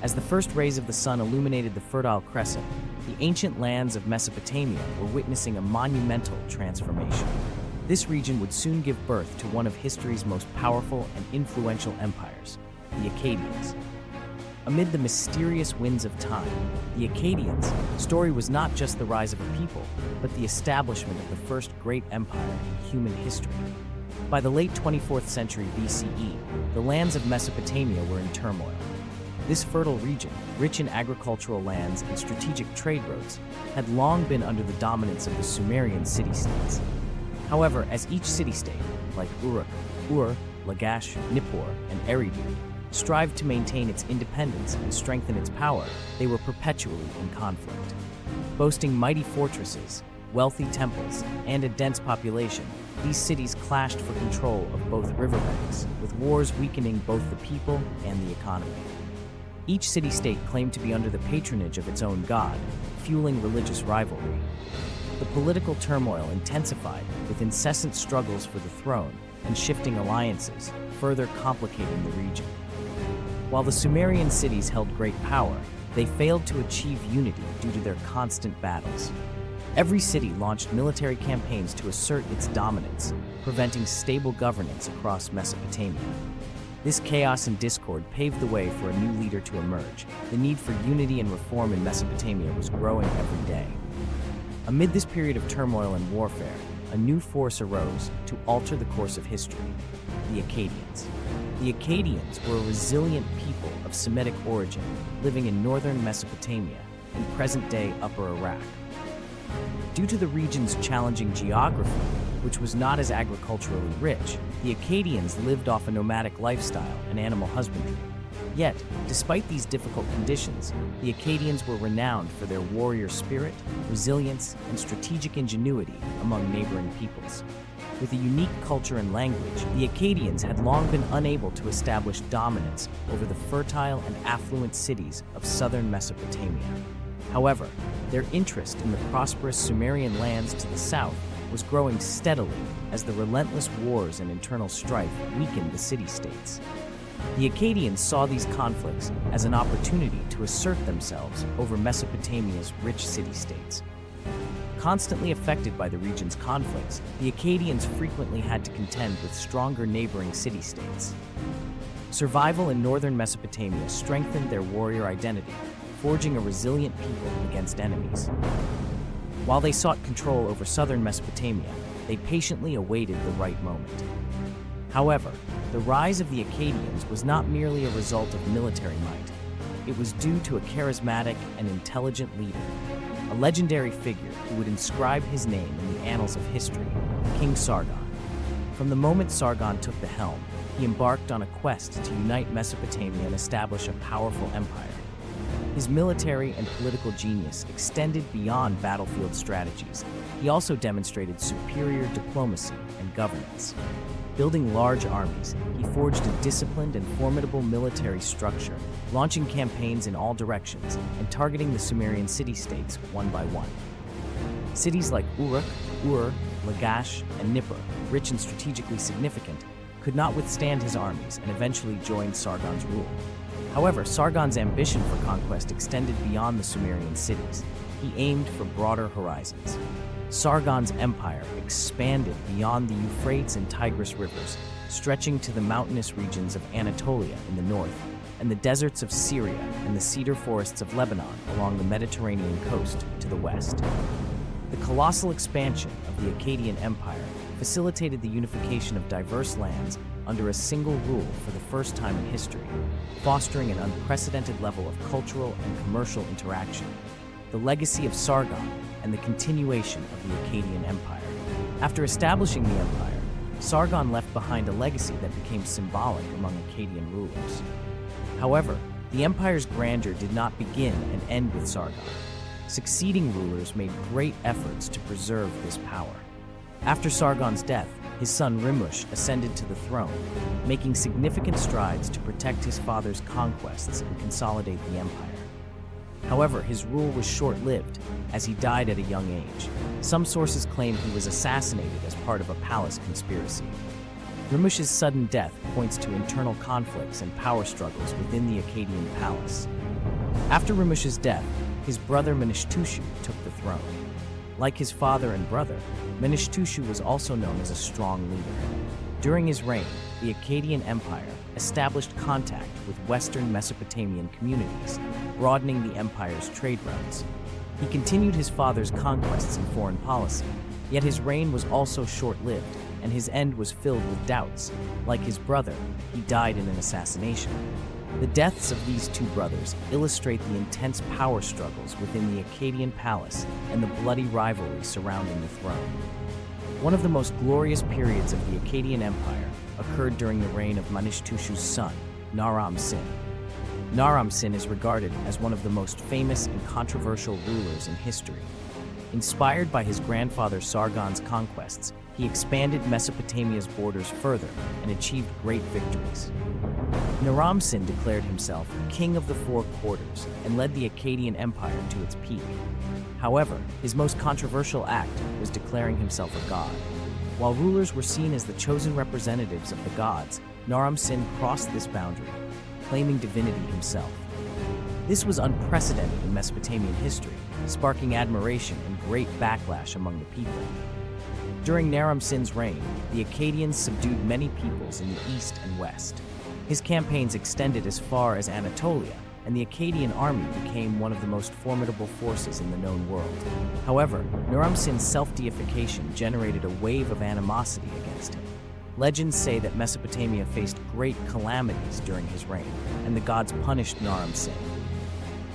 As the first rays of the sun illuminated the Fertile Crescent, the ancient lands of Mesopotamia were witnessing a monumental transformation. This region would soon give birth to one of history's most powerful and influential empires, the Akkadians. Amid the mysterious winds of time, the Akkadians' story was not just the rise of a people, but the establishment of the first great empire in human history. By the late 24th century BCE, the lands of Mesopotamia were in turmoil. This fertile region, rich in agricultural lands and strategic trade routes, had long been under the dominance of the Sumerian city-states. However, as each city-state, like Uruk, Ur, Lagash, Nippur, and Eridu, strived to maintain its independence and strengthen its power, they were perpetually in conflict. Boasting mighty fortresses, wealthy temples, and a dense population, these cities clashed for control of both riverbanks, with wars weakening both the people and the economy. Each city-state claimed to be under the patronage of its own god, fueling religious rivalry. The political turmoil intensified with incessant struggles for the throne and shifting alliances, further complicating the region. While the Sumerian cities held great power, they failed to achieve unity due to their constant battles. Every city launched military campaigns to assert its dominance, preventing stable governance across Mesopotamia. This chaos and discord paved the way for a new leader to emerge. The need for unity and reform in Mesopotamia was growing every day. Amid this period of turmoil and warfare, a new force arose to alter the course of history: the Akkadians. The Akkadians were a resilient people of Semitic origin living in northern Mesopotamia in present-day Upper Iraq. Due to the region's challenging geography, which was not as agriculturally rich, the Akkadians lived off a nomadic lifestyle and animal husbandry. Yet, despite these difficult conditions, the Akkadians were renowned for their warrior spirit, resilience, and strategic ingenuity among neighboring peoples. With a unique culture and language, the Akkadians had long been unable to establish dominance over the fertile and affluent cities of southern Mesopotamia. However, their interest in the prosperous Sumerian lands to the south was growing steadily as the relentless wars and internal strife weakened the city-states. The Akkadians saw these conflicts as an opportunity to assert themselves over Mesopotamia's rich city-states. Constantly affected by the region's conflicts, the Akkadians frequently had to contend with stronger neighboring city-states. Survival in northern Mesopotamia strengthened their warrior identity, forging a resilient people against enemies. While they sought control over southern Mesopotamia, they patiently awaited the right moment. However, the rise of the Akkadians was not merely a result of military might. It was due to a charismatic and intelligent leader, a legendary figure who would inscribe his name in the annals of history, King Sargon. From the moment Sargon took the helm, he embarked on a quest to unite Mesopotamia and establish a powerful empire. His military and political genius extended beyond battlefield strategies. He also demonstrated superior diplomacy and governance. Building large armies, he forged a disciplined and formidable military structure, launching campaigns in all directions and targeting the Sumerian city-states one by one. Cities like Uruk, Ur, Lagash, and Nippur, rich and strategically significant, could not withstand his armies and eventually joined Sargon's rule. However, Sargon's ambition for conquest extended beyond the Sumerian cities. He aimed for broader horizons. Sargon's empire expanded beyond the Euphrates and Tigris rivers, stretching to the mountainous regions of Anatolia in the north, and the deserts of Syria and the cedar forests of Lebanon along the Mediterranean coast to the west. The colossal expansion of the Akkadian Empire facilitated the unification of diverse lands under a single rule for the first time in history, fostering an unprecedented level of cultural and commercial interaction. The legacy of Sargon and the continuation of the Akkadian Empire. After establishing the empire, Sargon left behind a legacy that became symbolic among Akkadian rulers. However, the empire's grandeur did not begin and end with Sargon. Succeeding rulers made great efforts to preserve this power. After Sargon's death, his son Rimush ascended to the throne, making significant strides to protect his father's conquests and consolidate the empire. However, his rule was short-lived, as he died at a young age. Some sources claim he was assassinated as part of a palace conspiracy. Ramush's sudden death points to internal conflicts and power struggles within the Akkadian palace. After Ramush's death, his brother Menishtushu took the throne. Like his father and brother, Menishtushu was also known as a strong leader. During his reign, the Akkadian Empire established contact with Western Mesopotamian communities, broadening the empire's trade routes. He continued his father's conquests in foreign policy, yet his reign was also short-lived, and his end was filled with doubts. Like his brother, he died in an assassination. The deaths of these two brothers illustrate the intense power struggles within the Akkadian palace and the bloody rivalry surrounding the throne. One of the most glorious periods of the Akkadian Empire occurred during the reign of Menishtushu's son, Naram-Sin. Naram-Sin is regarded as one of the most famous and controversial rulers in history. Inspired by his grandfather Sargon's conquests, he expanded Mesopotamia's borders further and achieved great victories. Naram-Sin declared himself king of the four quarters and led the Akkadian Empire to its peak. However, his most controversial act was declaring himself a god. While rulers were seen as the chosen representatives of the gods, Naram-Sin crossed this boundary, claiming divinity himself. This was unprecedented in Mesopotamian history, sparking admiration and great backlash among the people. During Naram-Sin's reign, the Akkadians subdued many peoples in the east and west. His campaigns extended as far as Anatolia, and the Akkadian army became one of the most formidable forces in the known world. However, Naram-Sin's self-deification generated a wave of animosity against him. Legends say that Mesopotamia faced great calamities during his reign, and the gods punished Naram-Sin.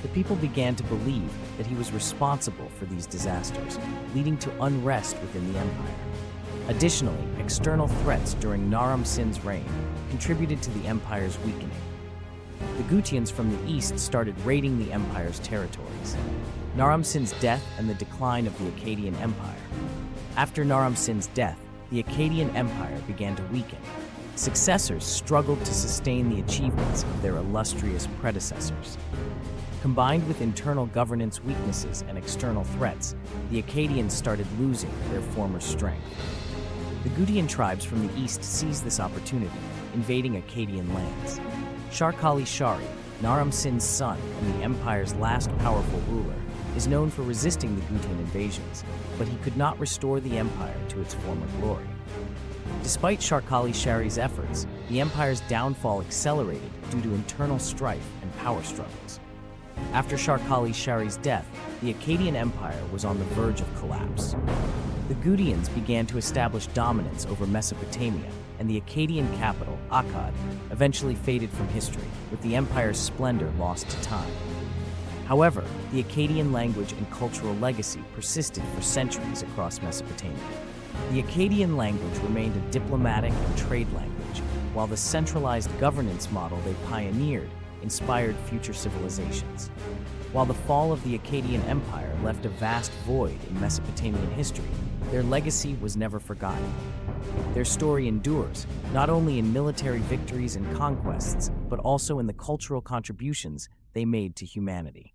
The people began to believe that he was responsible for these disasters, leading to unrest within the empire. Additionally, external threats during Naram-Sin's reign contributed to the empire's weakening. The Gutians from the east started raiding the empire's territories. Naram-Sin's death and the decline of the Akkadian Empire. After Naram-Sin's death, the Akkadian Empire began to weaken. Successors struggled to sustain the achievements of their illustrious predecessors. Combined with internal governance weaknesses and external threats, the Akkadians started losing their former strength. The Gutian tribes from the east seized this opportunity, invading Akkadian lands. Sharkali-Shari, Naram-Sin's son and the empire's last powerful ruler, is known for resisting the Gutian invasions, but he could not restore the empire to its former glory. Despite Sharkali-Shari's efforts, the empire's downfall accelerated due to internal strife and power struggles. After Sharkali-Shari's death, the Akkadian Empire was on the verge of collapse. The Gutians began to establish dominance over Mesopotamia, and the Akkadian capital, Akkad, eventually faded from history, with the empire's splendor lost to time. However, the Akkadian language and cultural legacy persisted for centuries across Mesopotamia. The Akkadian language remained a diplomatic and trade language, while the centralized governance model they pioneered inspired future civilizations. While the fall of the Akkadian Empire left a vast void in Mesopotamian history, their legacy was never forgotten. Their story endures, not only in military victories and conquests, but also in the cultural contributions they made to humanity.